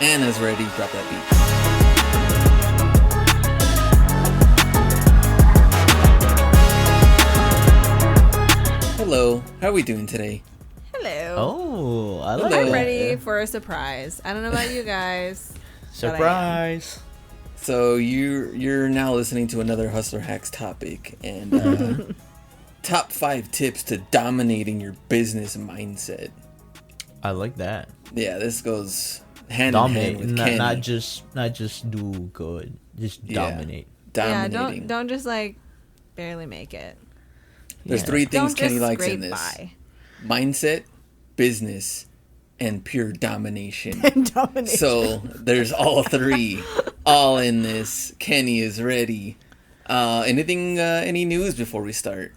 Anna's ready. Drop that beat. Hello. How are we doing today? Hello. Oh, I like I'm that. ready for a surprise. I don't know about you guys. Surprise. So you're now listening to another Hustler Hacks topic, and top 5 tips to dominating your business mindset. I like that. Yeah, this goes hand Dominate, in hand with Kenny. not just do good, just dominate. Dominating. Yeah, don't just like barely make it. There's 3 things Don't Kenny just likes in scrape this: by. mindset, business, and pure domination. Domination. So there's all 3, all in this. Kenny is ready. Any news before we start?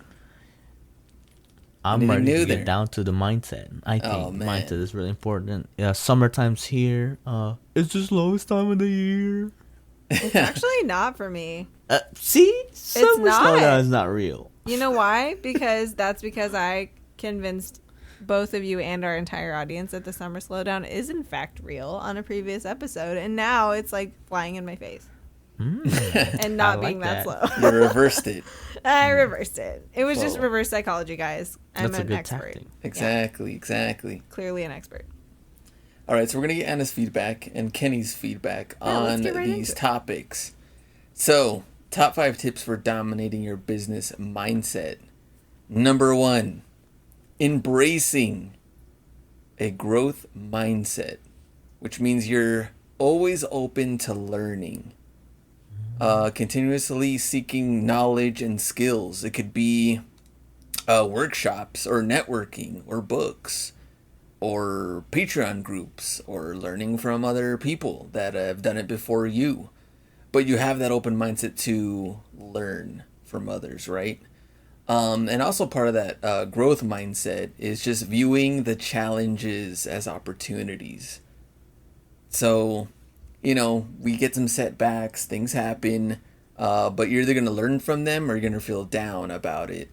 I'm Anything ready new to there? get down to the mindset. I think Oh, man. mindset is really important. Yeah, summertime's here. It's the slowest time of the year. It's actually not for me. See, summer not. slowdown is not real. You know why? Because I convinced both of you and our entire audience that the summer slowdown is in fact real on a previous episode, and now it's like flying in my face and not I being like that that. slow. You reversed it. I reversed it. It was just Whoa. reverse psychology, guys. I'm That's a an good expert. tactic. Exactly. Clearly an expert. All right, so we're going to get Anna's feedback and Kenny's feedback on let's get right these into it. topics. So, top 5 tips for dominating your business mindset. Number 1, embracing a growth mindset, which means you're always open to learning, continuously seeking knowledge and skills. It could be workshops or networking or books or Patreon groups or learning from other people that have done it before you. But you have that open mindset to learn from others, right? And also part of that growth mindset is just viewing the challenges as opportunities. So, we get some setbacks, things happen, but you're either going to learn from them or you're going to feel down about it.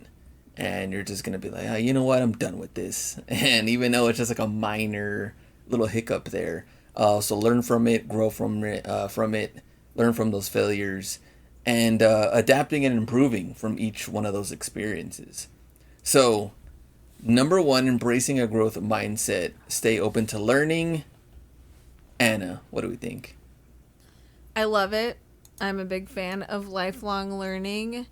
And you're just going to be like, oh, you know what, I'm done with this. And even though it's just like a minor little hiccup there. So learn from it, grow from it, learn from those failures, and adapting and improving from each one of those experiences. So, number 1, embracing a growth mindset. Stay open to learning. Anna, what do we think? I love it. I'm a big fan of lifelong learning.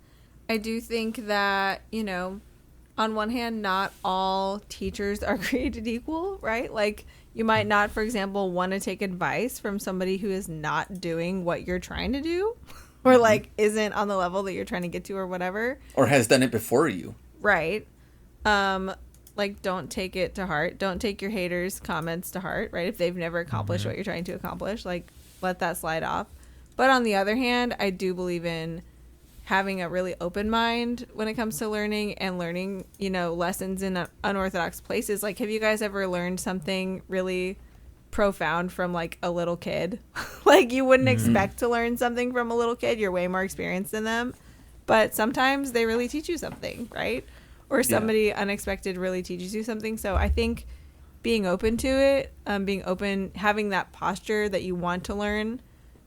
I do think that, on one hand, not all teachers are created equal, right? Like, you might not, for example, want to take advice from somebody who is not doing what you're trying to do or, like, isn't on the level that you're trying to get to or whatever. Or has done it before you. Right. Like, don't take it to heart. Don't take your haters' comments to heart, right? If they've never accomplished what you're trying to accomplish, like, let that slide off. But on the other hand, I do believe in having a really open mind when it comes to learning and learning, lessons in unorthodox places. Like, have you guys ever learned something really profound from, like, a little kid? Like, you wouldn't expect to learn something from a little kid. You're way more experienced than them. But sometimes they really teach you something, right? Or somebody unexpected really teaches you something. So I think being open to it, being open, having that posture that you want to learn,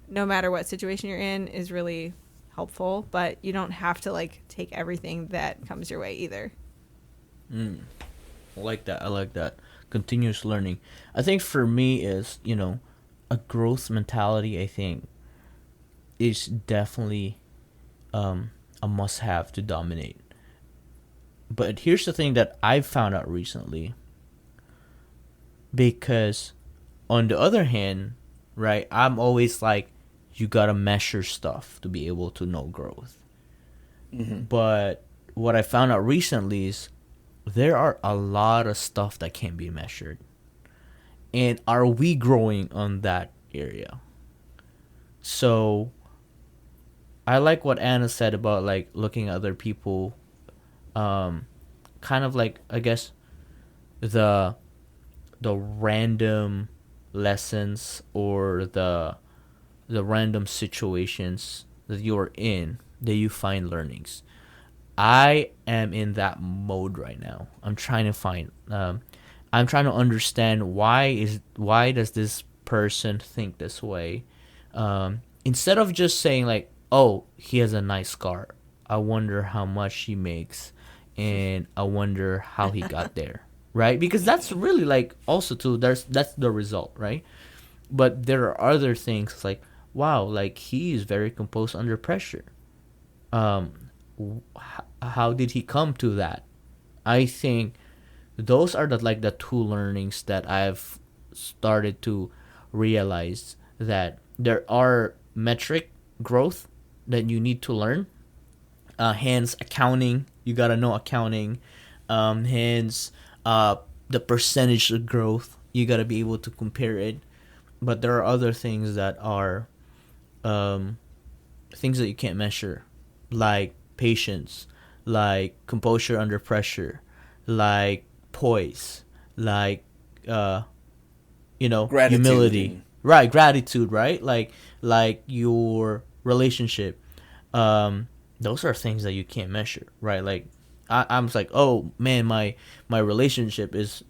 no matter what situation you're in, is really helpful. But you don't have to, like, take everything that comes your way either. I like that. Continuous learning. I think for me is, a growth mentality, I think, is definitely a must-have to dominate. But here's the thing that I've found out recently. Because on the other hand, right, I'm always like, you gotta measure stuff to be able to know growth. But what I found out recently is there are a lot of stuff that can be measured. And are we growing on that area? So I like what Anna said about, like, looking at other people, kind of like, I guess, the random lessons or the random situations that you're in that you find learnings. I am in that mode right now. I'm trying to understand why does this person think this way. Instead of just saying like, oh, he has a nice car, I wonder how much he makes, and I wonder how he got there, right? Because that's really like also too, that's the result, right? But there are other things like, wow, like he is very composed under pressure. How did he come to that? I think those are the two learnings that I've started to realize, that there are metric growth that you need to learn. Hence accounting, you gotta know accounting. Hence the percentage of growth, you gotta be able to compare it. But there are other things that are things that you can't measure, like patience, like composure under pressure, like poise, like Gratitude. humility, right? Gratitude, right? Like your relationship. Those are things that you can't measure, right? Like I'm just like, oh man, my relationship is,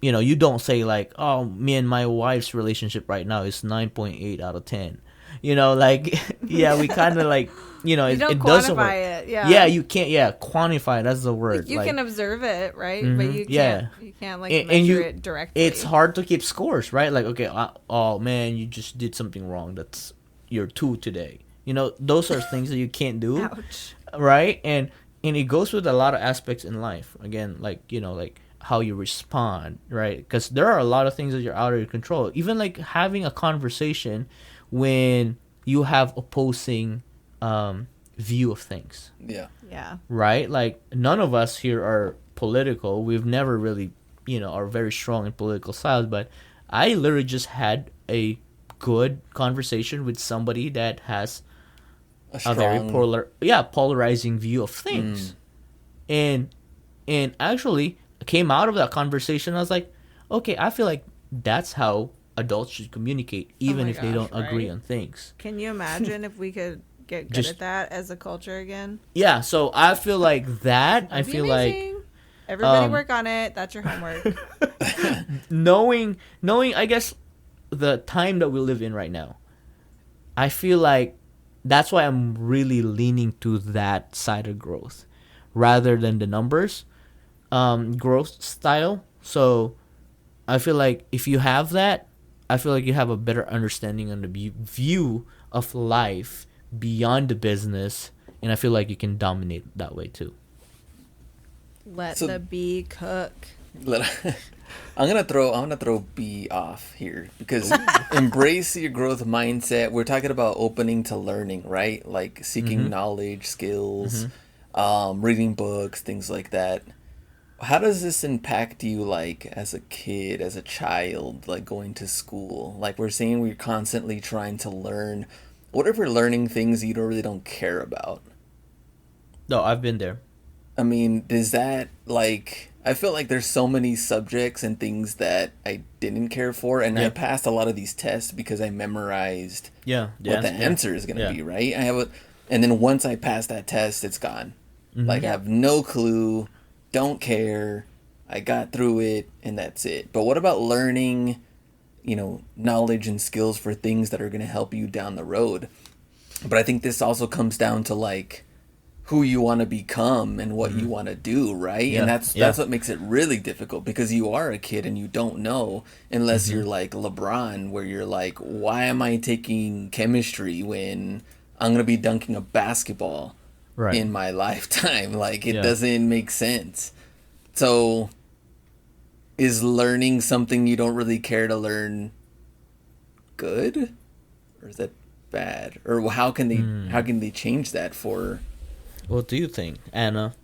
you don't say like, oh, me and my wife's relationship right now is 9.8 out of 10. Like, yeah, we kind of like, you don't it doesn't work. quantify it. Yeah, you can't. Yeah, quantify. That's the word. Like, you can observe it, right? Mhm, But you can't. yeah. You can't like And measure it directly. It's hard to keep scores, right? Like, okay, oh man, you just did something wrong. That's your 2 today. Those are things that you can't do. Ouch. Right? And it goes with a lot of aspects in life. Again, like, like how you respond, right? Because there are a lot of things that you're out of your control. Even like having a conversation when you have opposing view of things. Yeah. Yeah. Right? Like, none of us here are political. We've never really, are very strong in political styles. But I literally just had a good conversation with somebody that has a very polarizing view of things. And actually came out of that conversation, I was like, okay, I feel like that's how adults should communicate, even if they don't agree on things. Can you imagine if we could get good at that as a culture again? Yeah, so I feel like that. I feel amazing. Like everybody work on it. That's your homework. knowing, I guess, the time that we live in right now, I feel like that's why I'm really leaning to that side of growth rather than the numbers growth style. So I feel like if you have that, I feel like you have a better understanding on the view of life beyond the business, and I feel like you can dominate that way too. Let the bee cook. I'm gonna throw B off here, because embrace your growth mindset. We're talking about opening to learning, right? Like seeking knowledge, skills, reading books, things like that. How does this impact you, like as a kid, as a child, like going to school? Like we're saying, we're constantly trying to learn. What if we're learning things you don't care about? No, I've been there. I mean, does that, like, I feel like there's so many subjects and things that I didn't care for, and I passed a lot of these tests because I memorized what the answer is going to be, right? And then once I pass that test, it's gone. Like, I have no clue, don't care, I got through it, and that's it. But what about learning, knowledge and skills for things that are going to help you down the road? But I think this also comes down to, like, who you want to become and what you want to do, right? Yeah, and that's what makes it really difficult, because you are a kid and you don't know, unless you're like LeBron, where you're like, why am I taking chemistry when I'm going to be dunking a basketball in my lifetime? Like, it doesn't make sense. So is learning something you don't really care to learn good, or is that bad? Or how can they change that for... What do you think, Anna?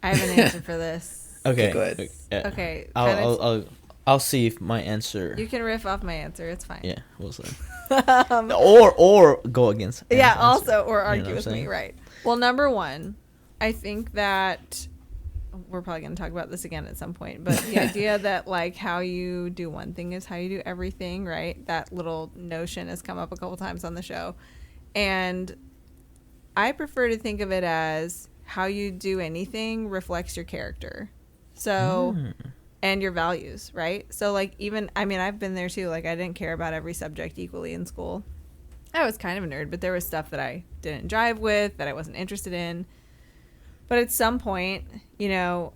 I have an answer for this. Okay, go ahead. Okay, I'll see if my answer. You can riff off my answer. It's fine. Yeah, we'll see. or go against. Yeah, answer. also, or argue with me, right? Well, number one, I think that we're probably going to talk about this again at some point, but the idea that like how you do one thing is how you do everything, right? That little notion has come up a couple times on the show, and I prefer to think of it as how you do anything reflects your character. So and your values, right? So like even, I mean, I've been there too. Like I didn't care about every subject equally in school. I was kind of a nerd, but there was stuff that I didn't drive with, that I wasn't interested in. But at some point, you know,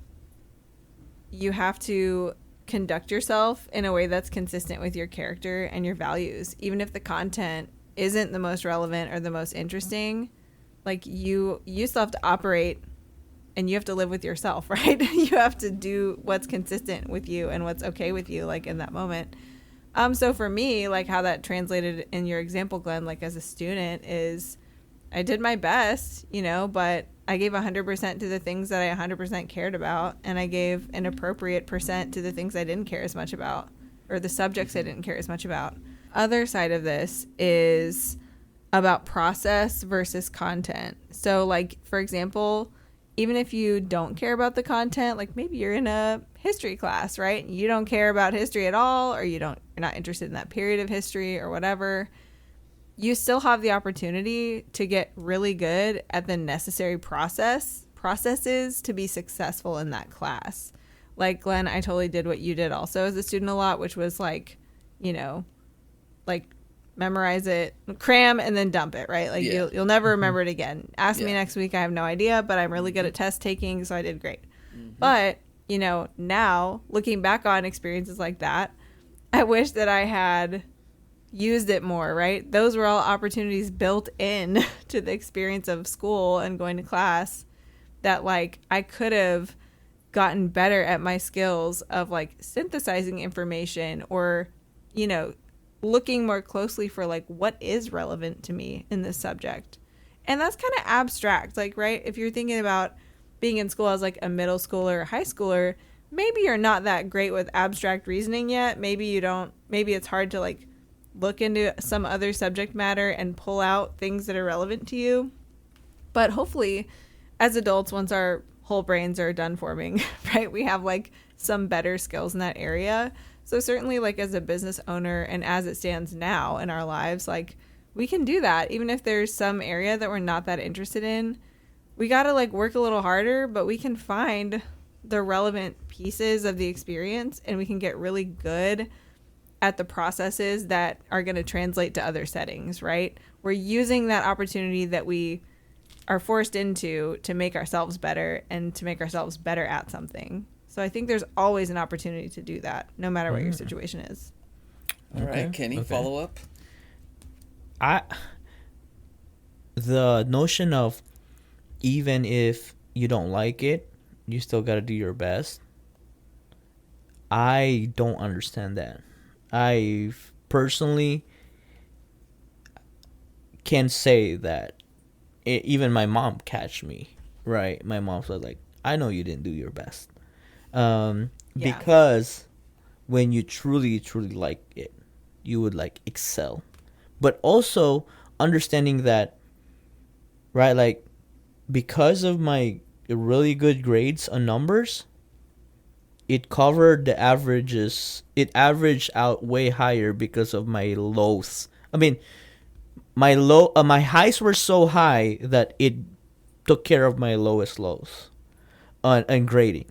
you have to conduct yourself in a way that's consistent with your character and your values, even if the content isn't the most relevant or the most interesting. Like you still have to operate, and you have to live with yourself, right? You have to do what's consistent with you and what's okay with you, like in that moment. So for me, like how that translated in your example, Glenn, like as a student, is I did my best, you know, but I gave 100% to the things that I 100% cared about, and I gave an appropriate percent to the things I didn't care as much about, or the subjects I didn't care as much about. Other side of this is about process versus content. So like, for example, even if you don't care about the content, like maybe you're in a history class, right? You don't care about history at all, or you're not interested in that period of history or whatever. You still have the opportunity to get really good at the necessary processes to be successful in that class. Like Glenn, I totally did what you did also as a student a lot, which was like, you know, like memorize it, cram, and then dump it, right? Like you'll never remember it again. Ask me next week, I have no idea, but I'm really good at test taking, so I did great. But, you know, now looking back on experiences like that, I wish that I had used it more, right? Those were all opportunities built in to the experience of school and going to class that like I could have gotten better at my skills of like synthesizing information, or, you know, looking more closely for like what is relevant to me in this subject. And that's kind of abstract, like, right? If you're thinking about being in school as like a middle schooler or high schooler, maybe you're not that great with abstract reasoning yet. Maybe it's hard to like look into some other subject matter and pull out things that are relevant to you. But hopefully as adults, once our whole brains are done forming, right, we have like some better skills in that area. So certainly like as a business owner and as it stands now in our lives, like we can do that. Even if there's some area that we're not that interested in, we got to like work a little harder, but we can find the relevant pieces of the experience, and we can get really good at the processes that are going to translate to other settings, right? We're using that opportunity that we are forced into to make ourselves better and to make ourselves better at something. So I think there's always an opportunity to do that, no matter what your situation is. All right, Kenny, follow up. The notion of even if you don't like it, you still got to do your best. I don't understand that. I personally can say that even my mom catch me, right? My mom was like, I know you didn't do your best. Because when you truly like it, you would like excel. But also understanding that, right, like because of my really good grades on numbers, it covered the averages. It averaged out way higher because of my lows. I mean, my highs were so high that it took care of my lowest lows on grading.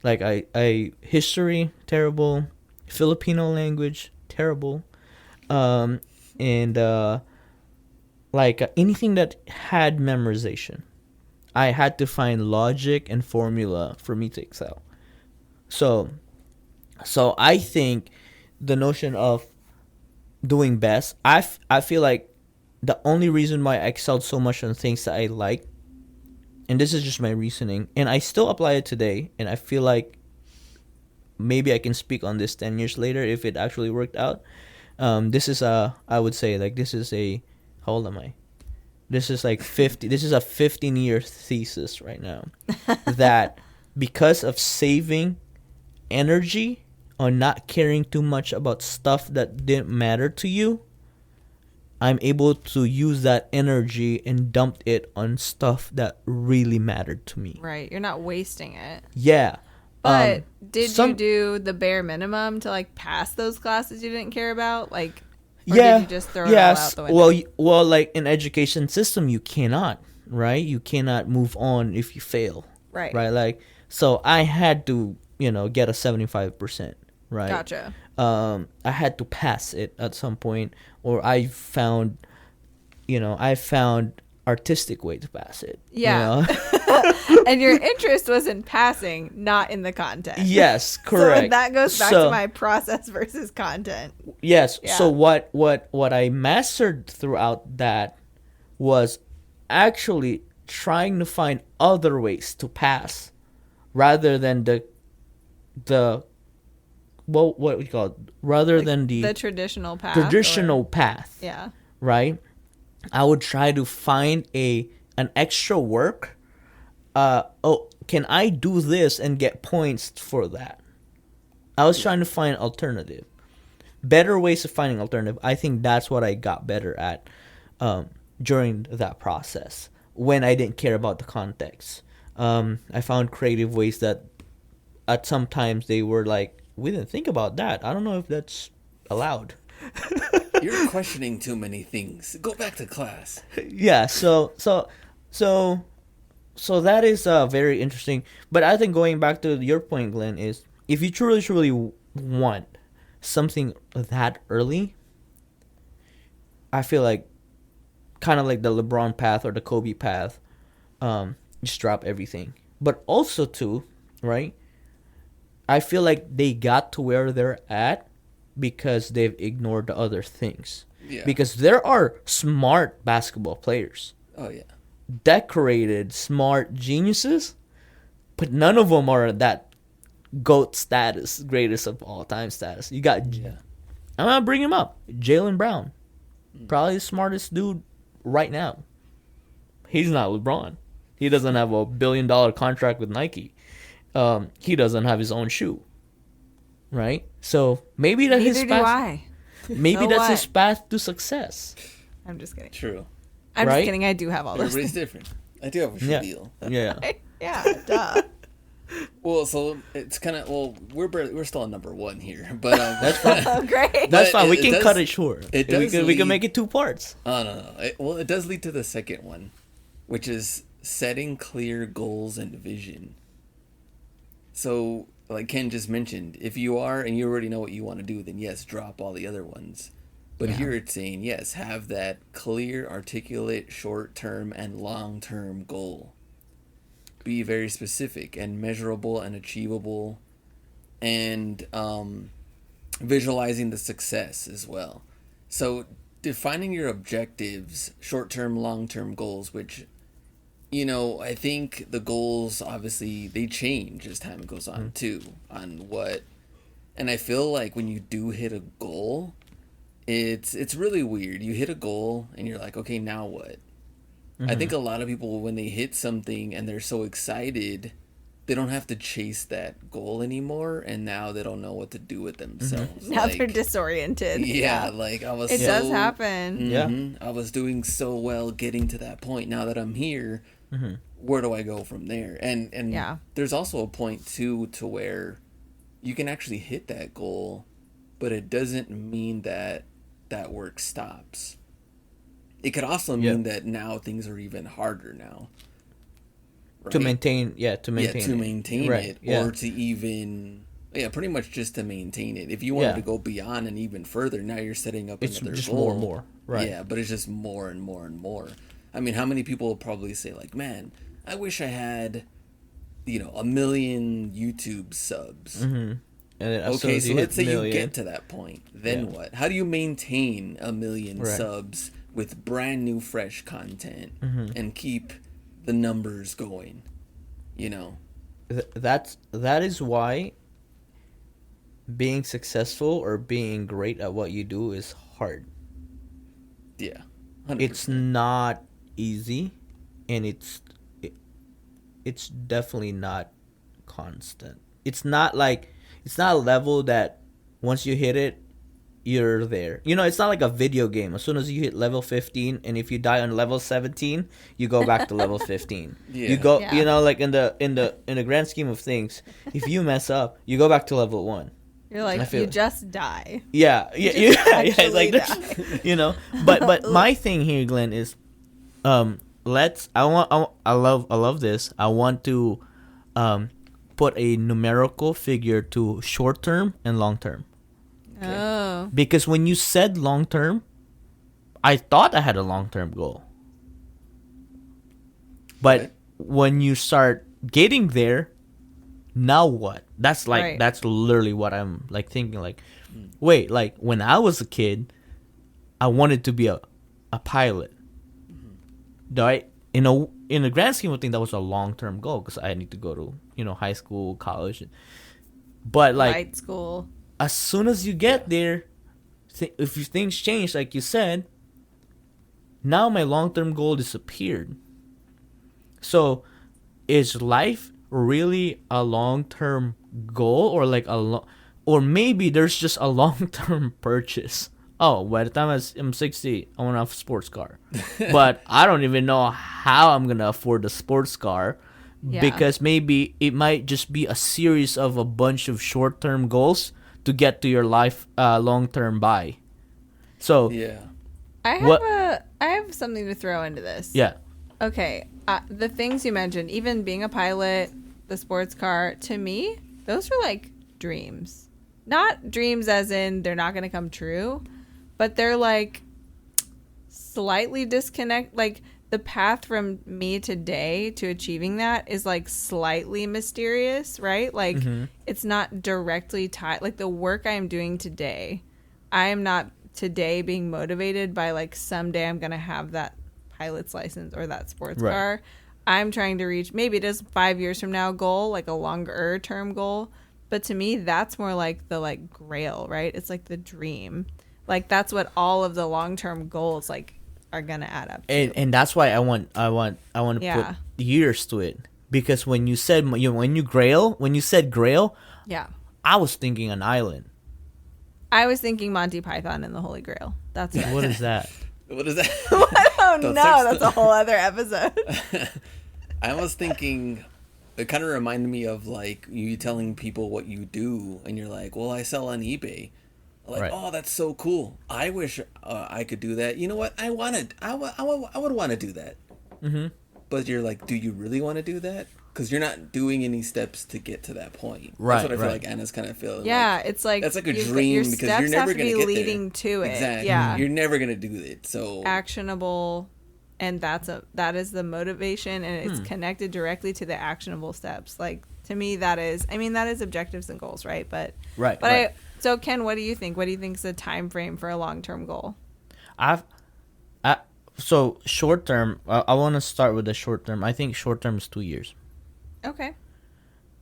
Like I history terrible, Filipino language terrible, and like anything that had memorization, I had to find logic and formula for me to excel. So I think the notion of doing best, I feel like the only reason why I excelled so much on things that I like, and this is just my reasoning, and I still apply it today, and I feel like maybe I can speak on this 10 years later if it actually worked out. This is I would say like this is a, how old am I? This is like 50. This is a 15-year thesis right now. That because of saving energy on not caring too much about stuff that didn't matter to you, I'm able to use that energy and dump it on stuff that really mattered to me. Right. You're not wasting it. Yeah. But did you do the bare minimum to like pass those classes you didn't care about? Like, or did you just throw it all out the window? Well, like in education system, you cannot, right? You cannot move on if you fail. Right. Right. Like, so I had to get a 75%, right? Gotcha. I had to pass it at some point, or I found artistic way to pass it. Yeah. And your interest was in passing, not in the content. Yes, correct. So that goes back to my process versus content. Yes. Yeah. So what I mastered throughout that was actually trying to find other ways to pass rather than the what we call it, rather than the traditional path. Path. Yeah. Right? I would try to find an extra work. Can I do this and get points for that? I was trying to find alternative. Better ways of finding alternative. I think that's what I got better at during that process when I didn't care about the context. I found creative ways that at some times they were like, we didn't think about that. I don't know if that's allowed. You're questioning too many things. Go back to class. Yeah, so that is very interesting. But I think going back to your point, Glenn, is if you truly want something that early, I feel like kind of like the LeBron path or the Kobe path, just drop everything. But also too, right? I feel like they got to where they're at because they've ignored the other things. Yeah. Because there are smart basketball players. Oh, yeah. Decorated, smart geniuses, but none of them are that GOAT status, greatest of all time status. You got, I'm going to bring him up, Jaylen Brown. Probably the smartest dude right now. He's not LeBron. He doesn't have a $1 billion contract with Nike. He doesn't have his own shoe. Right? So maybe that's his path. Maybe so that's what? his path to success. I'm just kidding. True. I'm Right? just kidding. I do have all those. Everybody's things. different. I do have a shoe deal. Yeah. Yeah, duh. Well, so it's kind of we're still on number one here, but That's fine. Oh, great. That's fine. We it can does- cut it short. it does we can lead- make it 2 parts. Oh no. It does lead to the second one, which is setting clear goals and vision. So, like Ken just mentioned, if you are and you already know what you want to do, then yes, drop all the other ones. But here it's saying, yes, have that clear, articulate, short-term and long-term goal. Be very specific and measurable and achievable, and visualizing the success as well. So defining your objectives, short-term, long-term goals, which, I think the goals, obviously, they change as time goes on too, and I feel like when you do hit a goal, it's really weird. You hit a goal and you're like, okay, now what? I think a lot of people, when they hit something and they're so excited, they don't have to chase that goal anymore, and now they don't know what to do with themselves. Now they're disoriented. Yeah, like I was. It does happen. Yeah. I was doing so well getting to that point. Now that I'm here, where do I go from there? And there's also a point too to where you can actually hit that goal, but it doesn't mean that work stops. It could also mean that now things are even harder now. Right? To maintain to maintain Right, it, yeah. or to even, pretty much just to maintain it. If you wanted to go beyond and even further, now you're setting up It's another just goal. more and more, right? Yeah, but it's just more and more and more. I mean, how many people will probably say like, man, I wish I had, 1 million YouTube subs. And then as soon Okay, as so you hit let's say million, you get to that point. Then what? How do you maintain 1 million Right. subs with brand new, fresh content Mm-hmm. and keep the numbers going? that is why being successful or being great at what you do is hard. Yeah, 100%. It's not easy, and it's definitely not constant. It's not a level that once you hit it, you're there. It's not like a video game. As soon as you hit level 15, and if you die on level 17, you go back to level 15. Yeah. You go, Yeah. like in the grand scheme of things, if you mess up, you go back to level 1. You're like, you just die. Yeah. It's actually like that's, But my thing here, Glenn, is, I love this. I want to put a numerical figure to short term and long term. Okay. Oh. Because when you said long term, I thought I had a long term goal. But Right. when you start getting there, now what? That's like Right. that's literally what I'm like thinking. Like, wait, like when I was a kid, I wanted to be a pilot. Right? In a grand scheme of things, that was a long term goal because I need to go to high school, college. But like Light school. as soon as you get there, if things change, like you said, now my long term goal disappeared. So, is life really a long term goal, or like or maybe there's just a long term purchase? Oh, by the time I'm 60, I want to have a sports car, but I don't even know how I'm gonna afford a sports car. Yeah. Because maybe it might just be a series of a bunch of short term goals to get to your life long term buy. So Yeah. I have something to throw into this. yeah, Okay. The things you mentioned, even being a pilot, the sports car, to me, those are like dreams. Not dreams as in they're not going to come true, but they're like slightly disconnect. Like the path from me today to achieving that is like slightly mysterious, right? Like it's not directly tied. Like the work I am doing today, I am not today being motivated by like someday I'm going to have that pilot's license or that sports Right. car. I'm trying to reach, maybe it is 5 years from now goal, like a longer term goal. But to me, that's more like the like grail, right? It's like the dream. Like that's what all of the long term goals like are gonna add up to. and that's why I want to Yeah. put years to it, because when you said when you said grail, Yeah. I was thinking an island. I was thinking Monty Python and the Holy Grail. That's what What is that? What is that? Oh no, Don't search that's the- a whole other episode. I was thinking, it kind of reminded me of like you telling people what you do, and you're like, "Well, I sell on eBay." Like, Right. oh, that's so cool. I wish I could do that. You know what? I would want to do that. Mm-hmm. But you're like, do you really want to do that? Because you're not doing any steps to get to that point. Right, That's what I feel right. like Anna's kind of feeling. Yeah, like, it's like that's like a your dream because steps you're never have to going be to get leading there. to it. Exactly. Yeah. You're never going to do it. So Actionable, and that is the motivation, and it's connected directly to the actionable steps. Like to me, that is objectives and goals, right? But Right. But right. so Ken, what do you think? What do you think is the time frame for a long term goal? So short term, I want to start with the short term. I think short term is 2 years. Okay.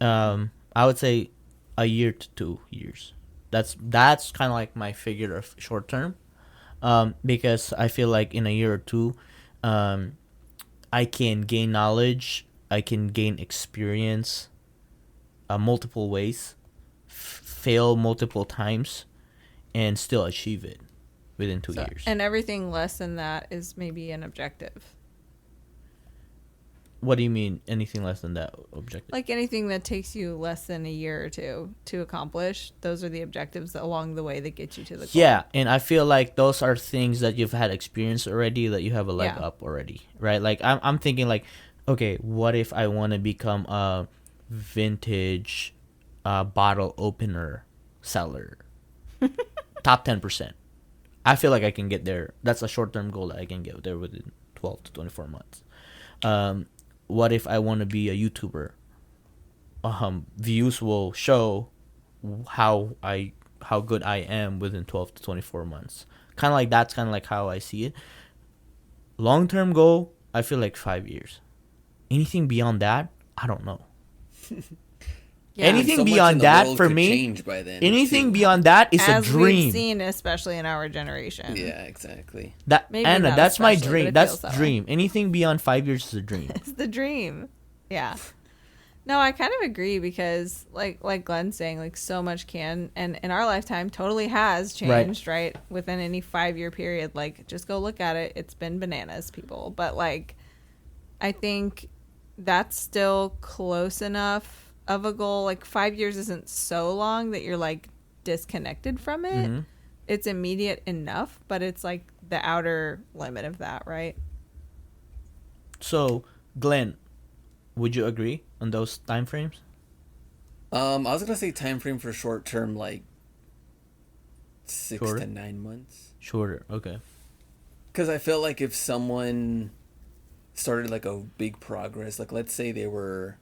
I would say a year to 2 years. That's kind of like my figure of short term, because I feel like in a year or two, I can gain knowledge, I can gain experience, multiple ways, fail multiple times, and still achieve it within 2 years. And everything less than that is maybe an objective. What do you mean? Anything less than that objective? Like anything that takes you less than a year or two to accomplish, those are the objectives along the way that get you to the goal. Yeah, and I feel like those are things that you've had experience already, that you have a leg Yeah. up already, right? Like I'm thinking like, okay, what if I want to become a vintage bottle opener seller? Top 10%. I feel like I can get there. That's a short-term goal that I can get there within 12 to 24 months. What if I want to be a YouTuber? Views will show how good I am within 12 to 24 months. Kind of like that's kind of like how I see it. Long-term goal, I feel like 5 years. Anything beyond that, I don't know. Yeah. Anything so much in beyond the that world for could me, change by then, anything too. beyond that is As a dream. we've seen, especially in our generation. Yeah, exactly. That Maybe Anna, not that's my especially, but dream. it That's feels that way. dream. Anything beyond 5 years is a dream. It's the dream. Yeah. No, I kind of agree because like Glenn's saying, like so much can and in our lifetime totally has changed, right? Within any 5-year period. Like just go look at it. It's been bananas, people. But like I think that's still close enough of a goal. Like 5 years isn't so long that you're like disconnected from it. Mm-hmm. It's immediate enough, but it's like the outer limit of that, right? So, Glenn, would you agree on those time frames? I was gonna say time frame for short term, like 6 Shorter? to 9 months. Shorter. Okay. Because I feel like if someone started like a big progress, like let's say they were,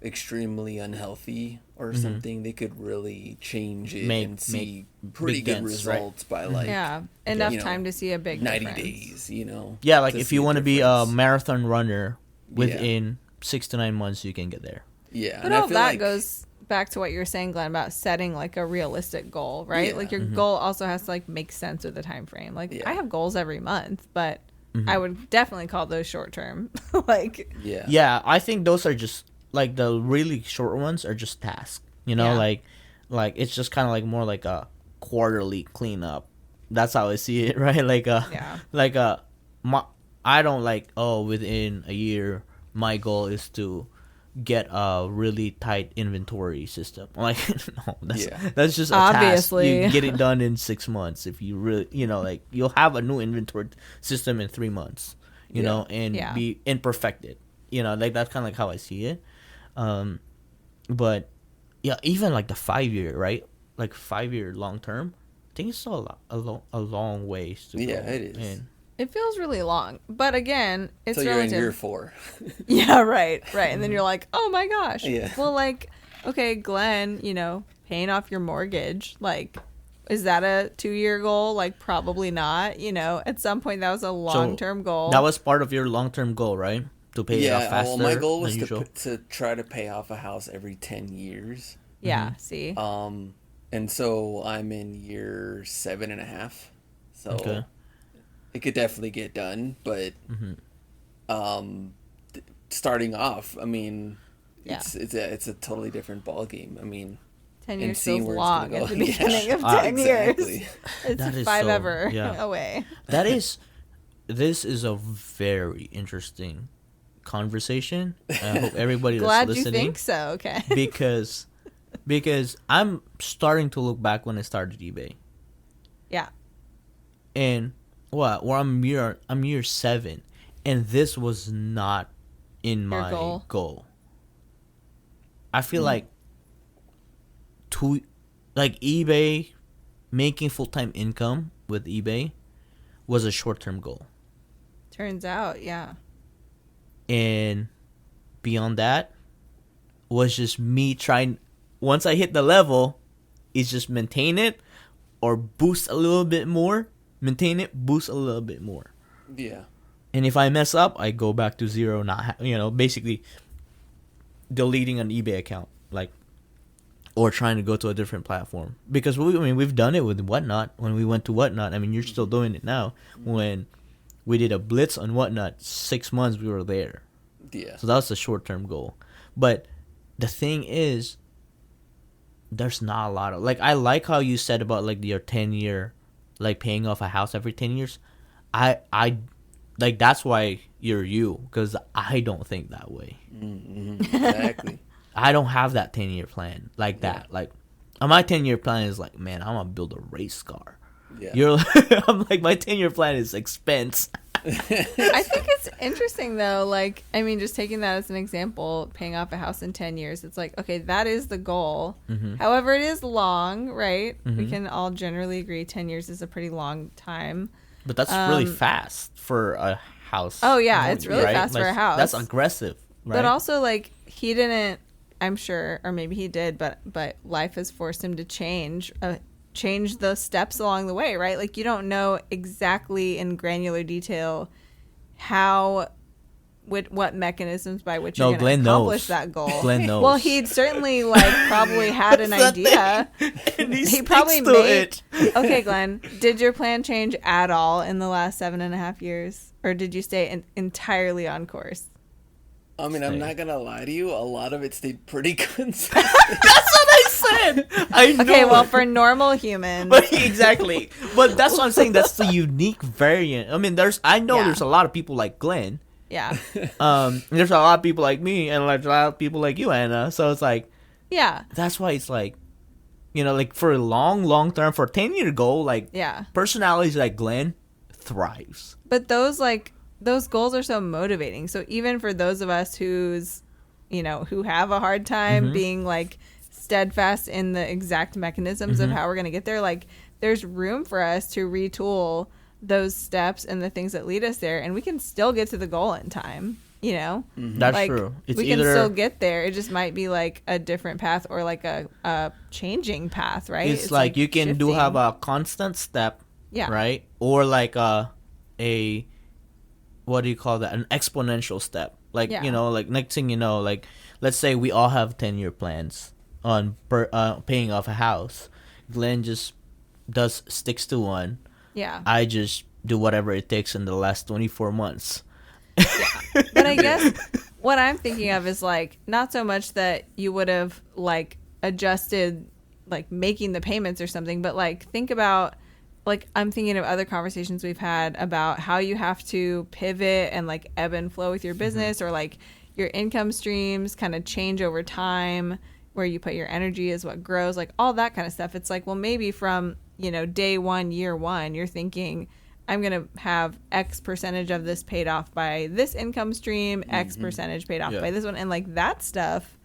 extremely unhealthy or something, they could really change it and see pretty big good dents, right? results by like Yeah, enough you know, time to see a big 90 difference. days. Yeah, like to if see you a want to be a difference. marathon runner within 6 to 9 months, you can get there. Yeah, But and I all feel that like- goes back to what you were saying, Glenn, about setting like a realistic goal, right? Yeah. Like your goal also has to like make sense with the time frame. Like Yeah. I have goals every month, but I would definitely call those short term. Like Yeah. Yeah, I think those are just like the really short ones are just tasks. Yeah. Like it's just kind of like more like a quarterly cleanup. That's how I see it, right? Yeah. I don't like within a year my goal is to get a really tight inventory system. Like no, that's just a Obviously. task. You get it done in 6 months if you really like you'll have a new inventory system in 3 months. And Yeah. be imperfected. Like that's kind of like how I see it. But yeah, even like the 5 year, right? Like 5 year long term, I think it's still a long ways to go. Yeah, it is. And it feels really long. But again, it's So you're in relative. year 4. Yeah, right. And then you're like, oh my gosh. Yeah. Well, like, okay, Glenn, paying off your mortgage, like, is that a 2-year goal? Like, probably not. At some point that was a long-term goal. that was part of your long term goal, right? To pay it off faster. Well, my goal was than usual. to try to pay off a house every 10 years. Yeah, see? And so I'm in year 7.5. So Okay. it could definitely get done, but starting off, I mean, Yeah. it's a totally different ball game. I mean, 10 and years seeing feels where it's long gonna at the go. beginning Yeah. of 10 Exactly. years. It's That is 5 so- ever yeah. away. This is a very interesting conversation. I hope everybody Glad that's you listening think so. Okay. because I'm starting to look back when I started eBay. Yeah. And I'm year 7, and this was not in Your my goal? goal. I feel like eBay, making full-time income with eBay was a short-term goal. Turns out, yeah. And beyond that was just me trying, once I hit the level, it's just maintain it or boost a little bit more, maintain it, boost a little bit more. Yeah. And if I mess up, I go back to zero, basically deleting an eBay account, or trying to go to a different platform. Because we've done it with Whatnot. When we went to Whatnot, you're still doing it now. When we did a blitz on Whatnot, 6 months we were there. Yeah. So that was a short-term goal. But the thing is, there's not a lot of, I like how you said about your 10-year, paying off a house every 10 years. I that's why you're you, because I don't think that way. Mm-hmm. Exactly. I don't have that 10-year plan like that. My 10-year plan is man, I'm gonna build a race car. Yeah. I'm my 10-year plan is expense. I think it's interesting though, just taking that as an example, paying off a house in 10 years, it's okay, that is the goal. However, it is long, right? We can all generally agree 10 years is a pretty long time. But that's really fast for a house. Oh yeah, it's really right? fast for a house. That's aggressive, right? But also he didn't, I'm sure, or maybe he did, but life has forced him to change the steps along the way, right? You don't know exactly in granular detail what mechanisms by which you're going to Glenn accomplish knows. that goal. Glenn knows. Well, he'd certainly probably had an idea. And He probably sticks to made. it. Okay, Glenn, did your plan change at all in the last 7.5 years, or did you stay entirely on course? I mean, I'm not gonna lie to you. A lot of it stayed pretty consistent. That's what I said. I know. Okay, well, for normal humans, But exactly. But that's what I'm saying. That's the unique variant. There's a lot of people like Glenn. yeah, There's a lot of people like me, and a lot of people like you, Anna. So it's yeah, that's why it's for a long term, for a 10-year goal, yeah. personalities like Glenn thrives. But those goals are so motivating. So even for those of us whose who have a hard time Mm-hmm. being like steadfast in the exact mechanisms of Mm-hmm. how we're going to get there. Like there's room for us to retool those steps and the things that lead us there, and we can still get to the goal in time. That's Like, true. It's we either can still get there. It just might be like a different path or like a changing path, right? it's like you can do shifting. have a constant step, Yeah. right? Or like a what do you call that? An exponential step. Like Yeah. like next thing you know, like let's say we all have 10-year plans on paying off a house. Glenn just sticks to one. Yeah. I just do whatever it takes in the last 24 months. But I guess what I'm thinking of is like not so much that you would have like adjusted like making the payments or something, but like think about like I'm thinking of other conversations we've had about how you have to pivot and like ebb and flow with your business, or like your income streams kind of change over time, where you put your energy is what grows, like all that kind of stuff. It's like, well, maybe from day one, year one, you're thinking I'm going to have X percentage of this paid off by this income stream, X percentage paid off Yeah. by this one. And like that stuff,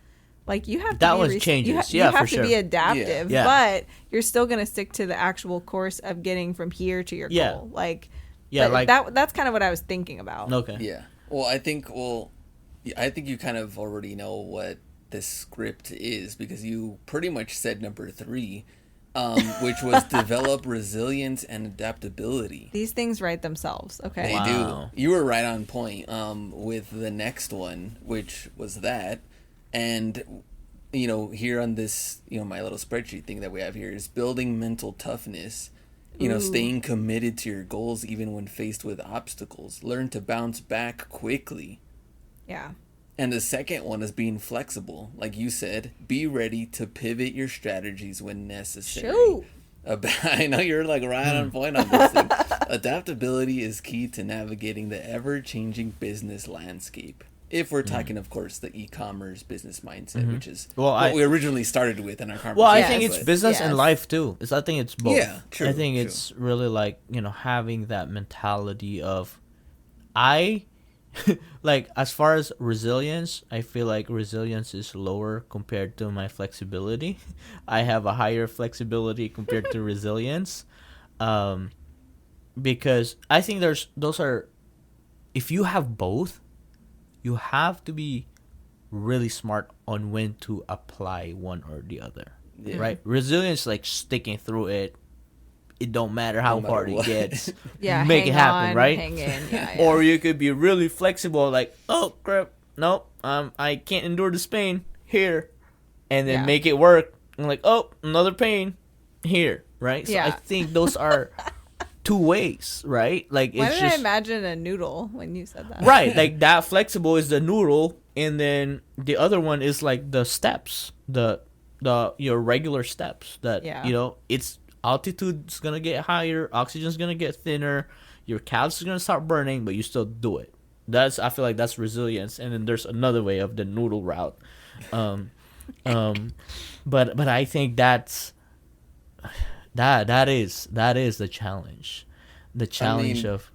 like you have to That be was changes. you Yeah, have for to sure. be adaptive, Yeah. but you're still going to stick to the actual course of getting from here to your Yeah. goal. Like, Yeah, but like that's kind of what I was thinking about. okay. Yeah. Well, I think you kind of already know what this script is, because you pretty much said number 3, which was develop resilience and adaptability. These things write themselves, okay? They Wow. do. You were right on point with the next one, which was that. And, here on this, my little spreadsheet thing that we have here is building mental toughness, Ooh. staying committed to your goals even when faced with obstacles. Learn to bounce back quickly. Yeah. And the second one is being flexible. Like you said, be ready to pivot your strategies when necessary. Shoot. I know you're like right on point on this thing. Adaptability is key to navigating the ever-changing business landscape. If we're talking, of course, the e-commerce business mindset, which is what we originally started with in our conversation. Well, I Yes. think it's but- business and Yes. life too. I think it's both. Yeah, true, I think true. it's really like, having that mentality of like as far as resilience, I feel like resilience is lower compared to my flexibility. I have a higher flexibility compared to resilience. Because I think if you have both, you have to be really smart on when to apply one or the other. Yeah. Right? Resilience, like sticking through it. It don't matter how No matter hard what. it gets. Yeah. Make hang it happen, on, right? Hang in. Yeah, yeah. Or you could be really flexible, like, oh crap, nope, I can't endure this pain here, and then Yeah. make it work. And like, oh, another pain here, right? So I Yeah. think those are two ways, right? Like Why it's did I just imagine a noodle when you said that? right. Like that flexible is the noodle, and then the other one is like the steps, the your regular steps that Yeah. it's altitude's gonna get higher, oxygen's gonna get thinner, your calves is gonna start burning, but you still do it. I feel like that's resilience. And then there's another way of the noodle route. But I think that is the challenge. The challenge mean, of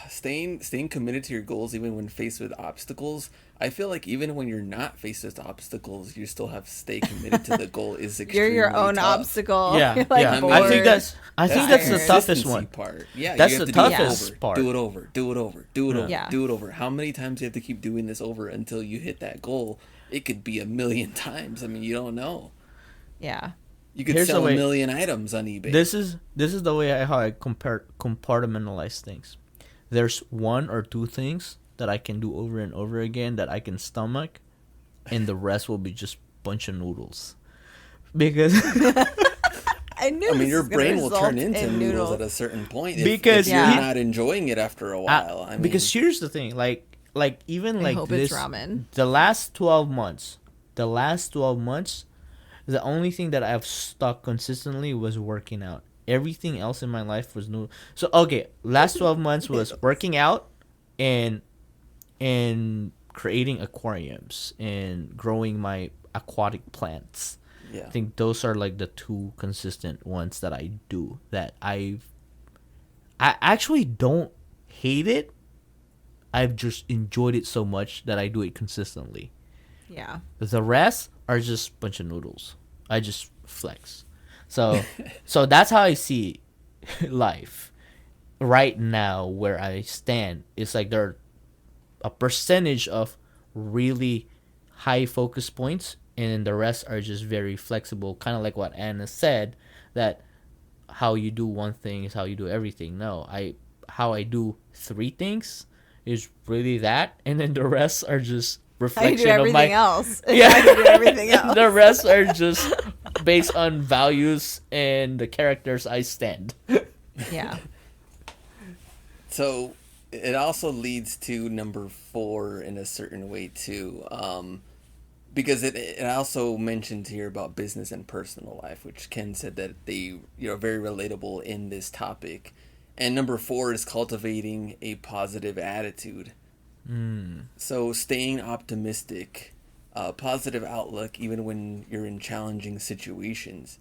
staying committed to your goals even when faced with obstacles. I feel like even when you're not faced with obstacles, you still have to stay committed to the goal. Is You're extremely your own tough. obstacle. yeah, You're, like, yeah. I bored. think that's the tired. toughest consistency one. part. Yeah, That's you have the to do it toughest over, part. Do it over. Do it over. Do it over. Yeah. Do it over. How many times do you have to keep doing this over until you hit that goal? It could be 1,000,000 times. I mean, you don't know. Yeah. You could Here's sell the way- 1,000,000 items on eBay. This is the way how I compartmentalize things. There's one or two things that I can do over and over again that I can stomach, and the rest will be just bunch of noodles. Because I knew. I mean, this your was gonna brain will turn result into in noodles at a certain point Because- if you're Yeah. not enjoying it after a while. I mean, because here's the thing, like even I like hope this, it's ramen. the last 12 months, the only thing that I've stuck consistently was working out. Everything else in my life was new. So okay, last 12 months was working out and creating aquariums and growing my aquatic plants. yeah. I think those are like the two consistent ones that I do that I actually don't hate it. I've just enjoyed it so much that I do it consistently. Yeah. The rest are just a bunch of noodles. I just flex. So so that's how I see life right now where I stand. It's like there are a percentage of really high focus points, and then the rest are just very flexible, kind of like what Anna said, that how you do one thing is how you do everything. No, how I do three things is really that, and then the rest are just How you do reflection of everything my else. yeah. How you do everything else. The rest are just based on values and the characters I stand. Yeah. So it also leads to number 4 in a certain way too, because it also mentioned here about business and personal life, which Ken said that they are very relatable in this topic. And number 4 is cultivating a positive attitude. So staying optimistic, positive outlook even when you're in challenging situations.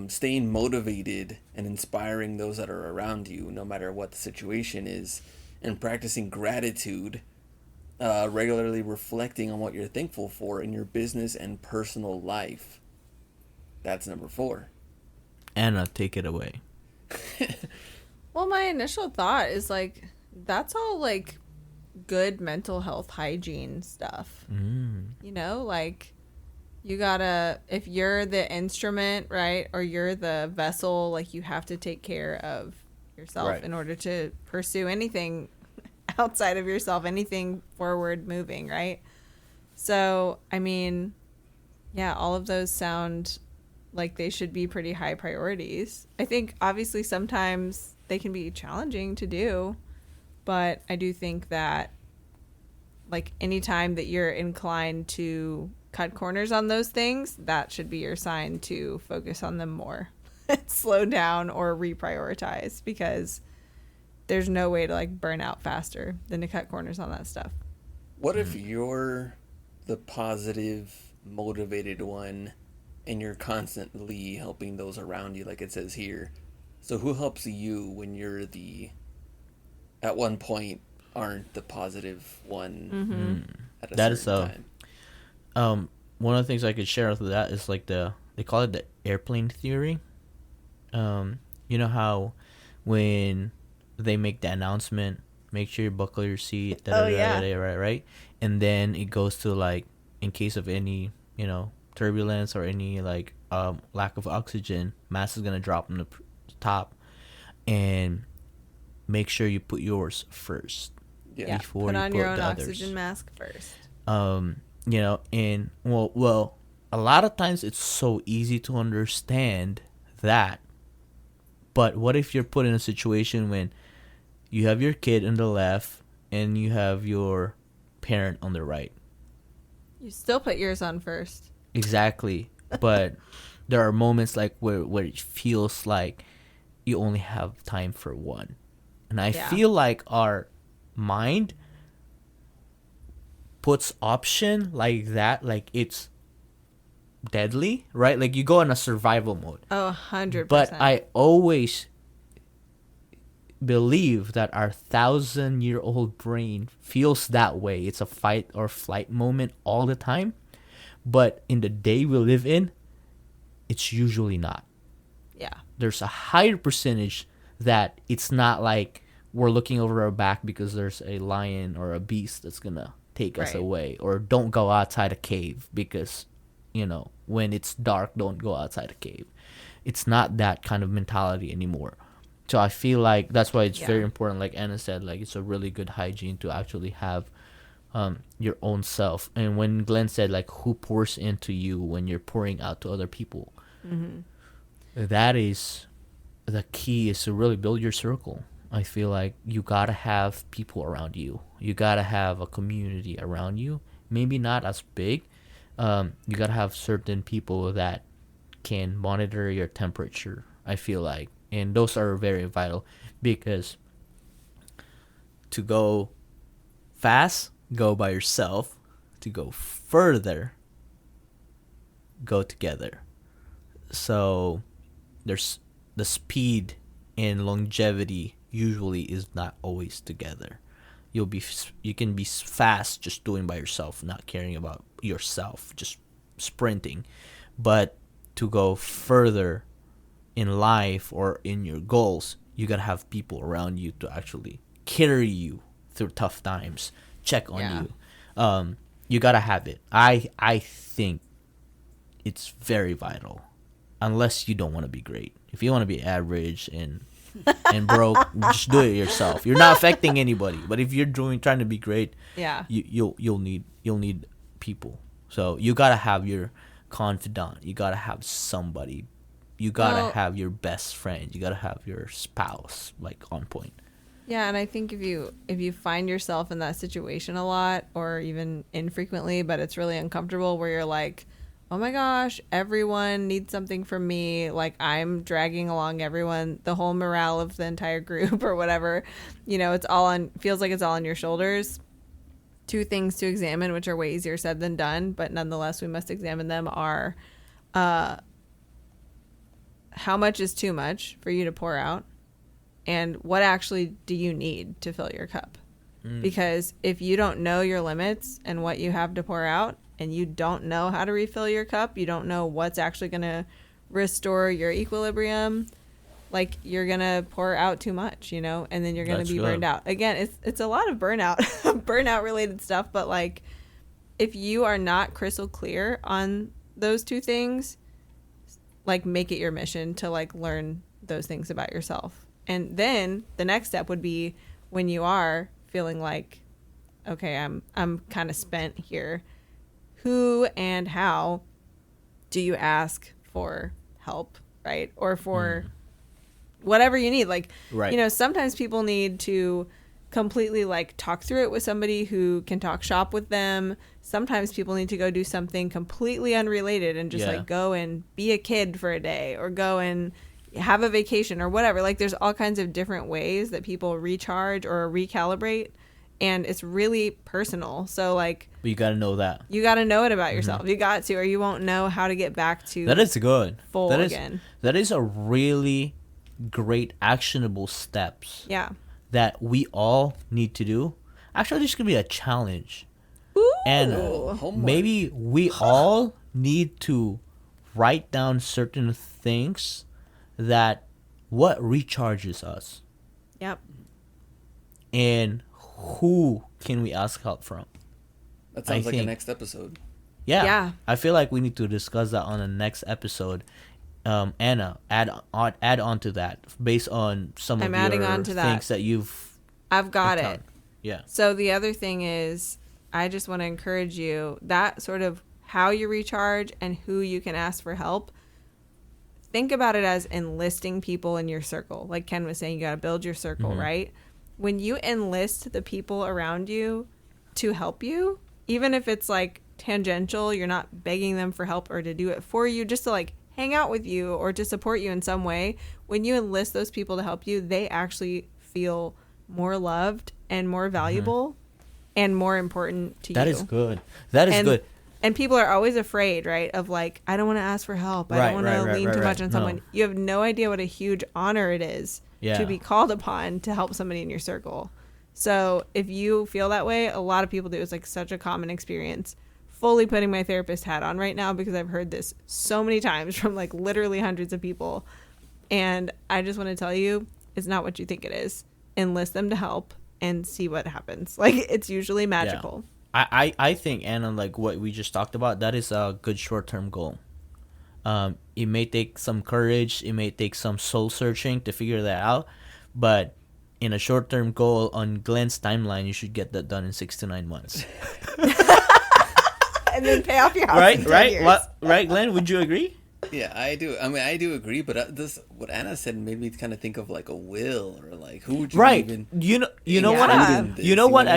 Staying motivated and inspiring those that are around you, no matter what the situation is, and practicing gratitude, regularly reflecting on what you're thankful for in your business and personal life. That's number 4. Anna, take it away. Well, my initial thought is like, that's all like good mental health hygiene stuff. You know, like you gotta, if you're the instrument, right, or you're the vessel, like you have to take care of yourself Right. in order to pursue anything outside of yourself, anything forward moving, right? So, I mean, yeah, all of those sound like they should be pretty high priorities. I think obviously sometimes they can be challenging to do, but I do think that like anytime that you're inclined to cut corners on those things, that should be your sign to focus on them more. Slow down or reprioritize, because there's no way to like burn out faster than to cut corners on that stuff. What if you're the positive, motivated one and you're constantly helping those around you, like it says here? So who helps you when you're at one point, aren't the positive one at a That is certain time? One of the things I could share with that is like they call it the airplane theory. You know how when they make the announcement, make sure you buckle your seat, right? And then it goes to like, in case of any, turbulence or any like lack of oxygen, mask is gonna drop on the top, and make sure you put yours first. Yeah, Before put you on put your own the oxygen others. mask first. And well, a lot of times it's so easy to understand that, but what if you're put in a situation when you have your kid on the left and you have your parent on the right? You still put yours on first. Exactly. But there are moments like where it feels like you only have time for one. And I feel like our mind puts option like that, like it's deadly, right? Like you go in a survival mode. Oh, 100%. But I always believe that our 1,000-year-old brain feels that way. It's a fight or flight moment all the time. But in the day we live in, it's usually not. Yeah. There's a higher percentage that it's not like we're looking over our back because there's a lion or a beast that's gonna take us away, or don't go outside a cave because, when it's dark, don't go outside a cave. It's not that kind of mentality anymore. So I feel like that's why it's very important, like Anna said, like it's a really good hygiene to actually have your own self. And when Glenn said like who pours into you when you're pouring out to other people, that is the key, is to really build your circle. I feel like you gotta have people around you. You gotta have a community around you. Maybe not as big. You gotta have certain people that can monitor your temperature, I feel like. And those are very vital, because to go fast, go by yourself. To go further, go together. So there's the speed and longevity usually is not always together. You can be fast just doing by yourself, not caring about yourself, just sprinting. But to go further in life or in your goals, you gotta have people around you to actually carry you through tough times, check on you. You gotta have it. I think it's very vital. Unless you don't want to be great. If you want to be average and broke, just do it yourself. You're not affecting anybody. But if you're trying to be great, you'll need people. So you gotta have your confidant. You gotta have somebody. You gotta have your best friend. You gotta have your spouse like on point. Yeah, and I think if you find yourself in that situation a lot, or even infrequently, but it's really uncomfortable, where you're like, oh my gosh, everyone needs something from me. Like, I'm dragging along everyone, the whole morale of the entire group or whatever. You know, feels like it's all on your shoulders. Two things to examine, which are way easier said than done, but nonetheless, we must examine them, are how much is too much for you to pour out, and what actually do you need to fill your cup? Because if you don't know your limits and what you have to pour out, and you don't know how to refill your cup, you don't know what's actually going to restore your equilibrium, like, you're going to pour out too much, you know, and then you're going to be burned out. Again, it's a lot of burnout related stuff, but like, if you are not crystal clear on those two things, like, make it your mission to like learn those things about yourself. And then the next step would be, when you are feeling like, okay, I'm kind of spent here, who and how do you ask for help, right? Or for whatever you need. Like, you know, sometimes people need to completely like talk through it with somebody who can talk shop with them. Sometimes people need to go do something completely unrelated and just like go and be a kid for a day, or go and have a vacation or whatever. Like, there's all kinds of different ways that people recharge or recalibrate. And it's really personal. So, like... But you got to know that. You got to know it about yourself. You got to, or you won't know how to get back to... That is good. Full again. That is a really great actionable steps. Yeah. That we all need to do. Actually, this could be a challenge. Ooh. And maybe we all need to write down certain things that... What recharges us. Yep. And... who can we ask help from? That sounds like the next episode. Yeah. I feel like we need to discuss that on the next episode. Anna, add on to that based on some of your things that you've... I've got it. Yeah. So the other thing is, I just want to encourage you, that sort of how you recharge and who you can ask for help, think about it as enlisting people in your circle. Like Ken was saying, you got to build your circle, right? When you enlist the people around you to help you, even if it's like tangential, you're not begging them for help or to do it for you, just to like hang out with you or to support you in some way. When you enlist those people to help you, they actually feel more loved and more valuable and more important to you. That is good. That is good. And people are always afraid, right? Of like, I don't want to ask for help. I don't want to lean too much on someone. No. You have no idea what a huge honor it is to be called upon to help somebody in your circle. So if you feel that way, a lot of people do. It's like such a common experience. Fully putting my therapist hat on right now, because I've heard this so many times from like literally hundreds of people. And I just want to tell you, it's not what you think it is. Enlist them to help and see what happens. Like, it's usually magical. Yeah. I think, Anna, like what we just talked about, that is a good short-term goal. It may take some courage. It may take some soul searching to figure that out. But in a short-term goal on Glenn's timeline, you should get that done in 6 to 9 months. And then pay off your house in 10 years. Right, Glenn? Would you agree? Yeah, I do. I mean, I do agree, but this what Anna said made me kind of think of like a will, or like who would you even you know what I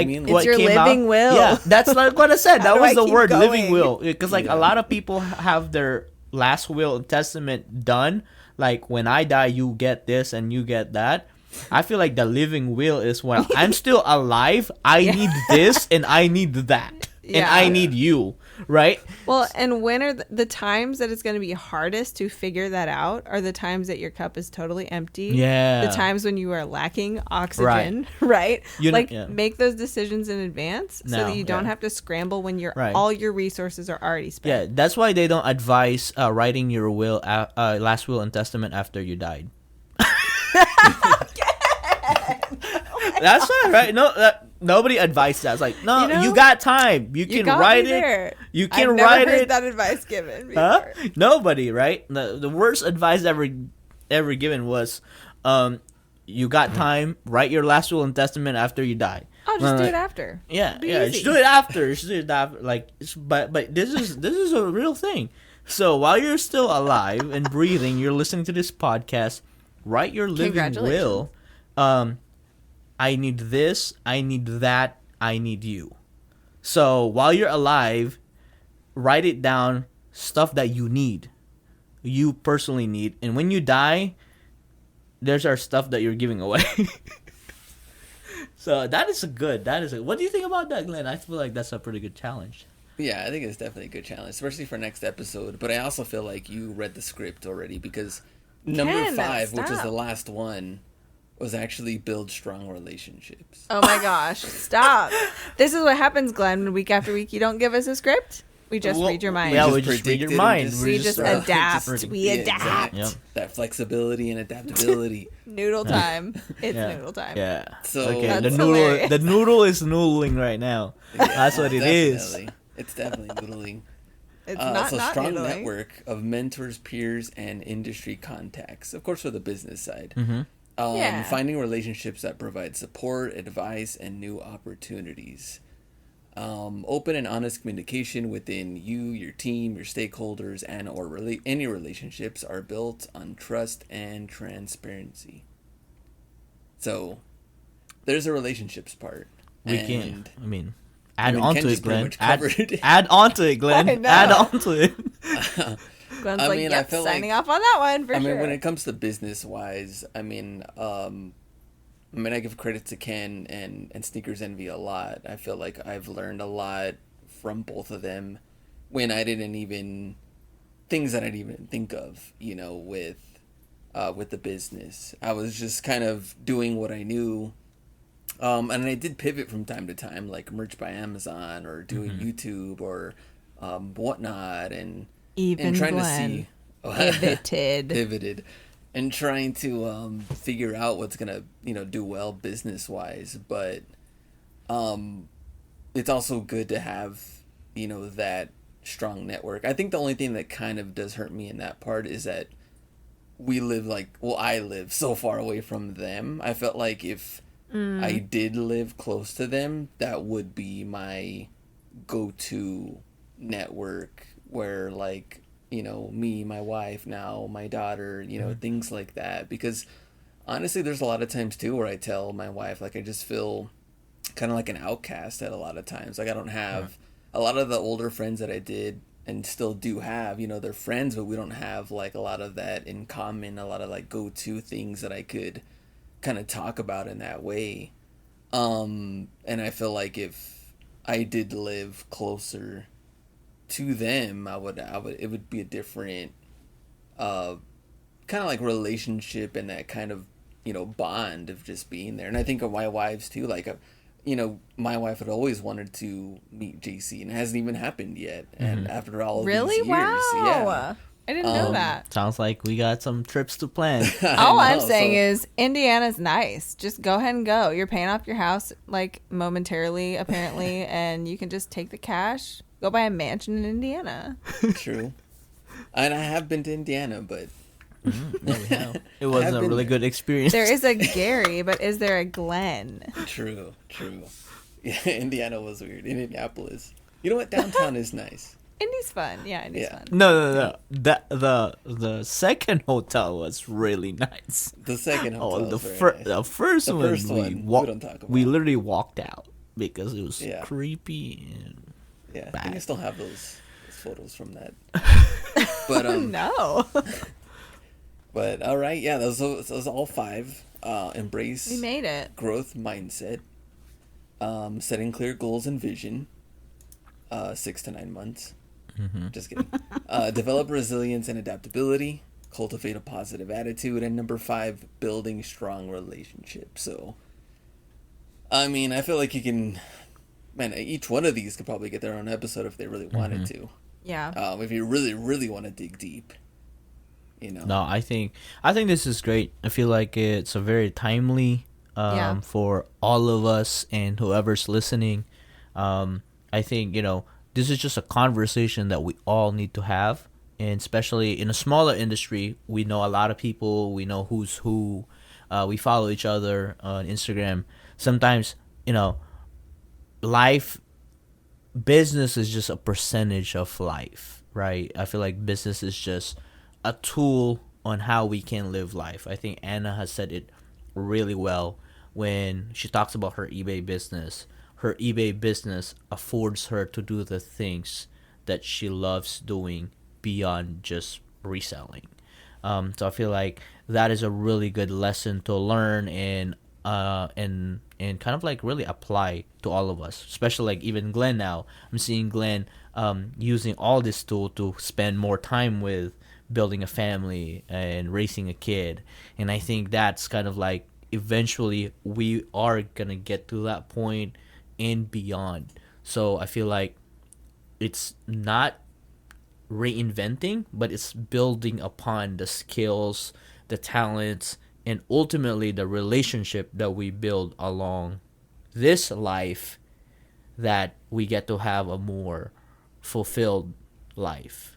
mean? It's your living will. Yeah, that's like what I said. That was the word, going? living will, because like a lot of people have their last will and testament done. Like, when I die, you get this and you get that. I feel like the living will is when I'm still alive, I need this and I need that and I need you. right? Well, and when are the times that it's going to be hardest to figure that out are the times that your cup is totally empty. Yeah. The times when you are lacking oxygen, right? You know- Like, yeah. make those decisions in advance so No, that you don't yeah. have to scramble when Right. all your resources are already Yeah, spent. that's why they don't advise writing your will, last will and testament after you died. That's why, right? No, nobody advised that. It's like, no, You know, you got time. You You can got write me it. there. You can I've never write heard it. that advice given before. Huh? Nobody, right? The worst advice ever given was, you got time. Write your last will and testament after you die. I'll just do it after. Yeah, Be yeah. easy. Just do it after. Just do it after. Like, but this is a real thing. So while you're still alive and breathing, you're listening to this podcast. Write your living will. I need this. I need that. I need you. So while you're alive, write it down. Stuff that you need, you personally need, and when you die, there's our stuff that you're giving away. So that is good. What do you think about that, Glenn? I feel like that's a pretty good challenge. Yeah, I think it's definitely a good challenge, especially for next episode. But I also feel like you read the script already because number Ken, 5, which is stop. the last one, was actually build strong relationships. Oh my gosh. Stop. This is what happens, Glenn, when week after week you don't give us a script. We just read your mind. Yeah, just we just read your predicted and mind. just- We We're just just adapt. predict- We Yeah, adapt. exact. Yep. That flexibility and adaptability. Noodle time. It's Yeah. noodle time. Yeah. So- okay, That's the noodle hilarious. the noodle is noodling right now. That's what it is. Definitely. It's definitely noodling. It's not strong noodling. network of mentors, peers, and industry contacts. Of course, for the business side. Mm-hmm. Yeah. Finding relationships that provide support, advice, and new opportunities. Open and honest communication within you, your team, your stakeholders, and or any relationships are built on trust and transparency. So, there's a relationships part. We and can. I mean, add Ken on to just it, pretty Glenn. much covered it. Add on to it, Glenn. I know. Add on to it. Glenn's I like, mean, I yep, feel signing like- off on that one for I mean, sure. when it comes to business wise, I mean, I give credit to Ken and Sneakers Envy a lot. I feel like I've learned a lot from both of them when I didn't even things that I didn't even think of, with the business. I was just kind of doing what I knew. And I did pivot from time to time, like merch by Amazon or doing YouTube or whatnot, and Even trying Glenn to see pivoted. and trying to figure out what's gonna do well business wise. But it's also good to have that strong network. I think the only thing that kind of does hurt me in that part is that I live so far away from them. I felt like if I did live close to them, that would be my go-to network where me, my wife now, my daughter, things like that. Because honestly, there's a lot of times too where I tell my wife, like, I just feel kind of like an outcast at a lot of times. Like, I don't have a lot of the older friends that I did and still do have, they're friends, but we don't have like a lot of that in common, a lot of like go-to things that I could kind of talk about in that way. And I feel like if I did live closer to them, it would be a different kind of like relationship and that kind of bond of just being there. And I think of my wives too, like my wife had always wanted to meet JC, and it hasn't even happened yet. And after all of these Really? years, Wow. I didn't know that. Sounds like we got some trips to plan. All I'm know, saying so- is Indiana's nice. Just go ahead and go. You're paying off your house like momentarily, apparently, and you can just take the cash, go buy a mansion in Indiana. True. And I have been to Indiana, but It wasn't a been really there. good experience. There is a Gary, but is there a Glenn? true. Yeah, Indiana was weird. Indianapolis. You know what? Downtown is nice. Indy's fun. Yeah, Indy's Yeah. fun. No. The second hotel was really nice. The second hotel The was very nice. the first The one first one, we don't talk about. we literally walked out because it was Yeah. creepy and Yeah, I think I bad. still have those photos from that. But No. but all right, yeah, those all 5. Embrace We made it. growth mindset. Setting clear goals and vision. 6 to 9 months. Mm-hmm. Just kidding. Develop resilience and adaptability. Cultivate a positive attitude. And number 5, building strong relationships. So, I mean, I feel like you can... Man, each one of these could probably get their own episode if they really wanted to. Yeah. If you really, really want to dig deep. You know? No, I think this is great. I feel like it's a very timely for all of us and whoever's listening. I think, this is just a conversation that we all need to have. And especially in a smaller industry, we know a lot of people. We know who's who. We follow each other on Instagram. Sometimes, business is just a percentage of life, right? I feel like business is just a tool on how we can live life. I think Anna has said it really well when she talks about her eBay business. Her eBay business affords her to do the things that she loves doing beyond just reselling. So I feel like that is a really good lesson to learn and kind of like really apply to all of us, especially like even Glenn now. I'm seeing Glenn using all this tool to spend more time with building a family and raising a kid. And I think that's kind of like eventually we are gonna get to that point and beyond. So I feel like it's not reinventing, but it's building upon the skills, the talents, and ultimately the relationship that we build along this life, that we get to have a more fulfilled life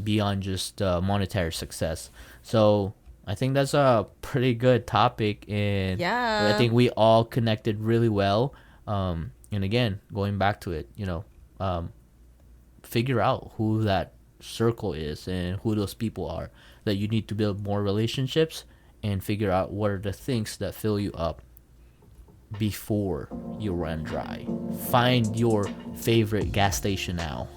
beyond just monetary success. So I think that's a pretty good topic, and I think we all connected really well. And again, going back to it, figure out who that circle is and who those people are that you need to build more relationships, and figure out what are the things that fill you up before you run dry. Find your favorite gas station now.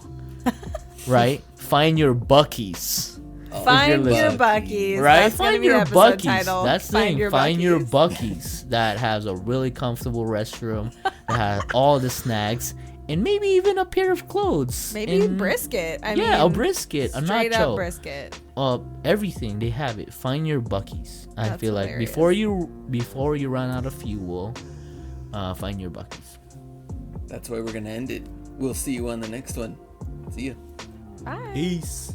Right? Find your Buc-ee's. Find your Buc-ee's. Right? That's Find gonna be your the episode Buc-ee's. title. That's the thing. Find your Buc-ee's. Buc-ee's that has a really comfortable restroom, that has all the snacks, and maybe even a pair of clothes. Maybe and, brisket. a brisket, a straight nacho. up brisket. Everything, they have it. Find your Buc-ee's. I That's feel like hilarious. before you run out of fuel, find your Buc-ee's. That's why we're going to end it. We'll see you on the next one. See ya. Bye. Peace.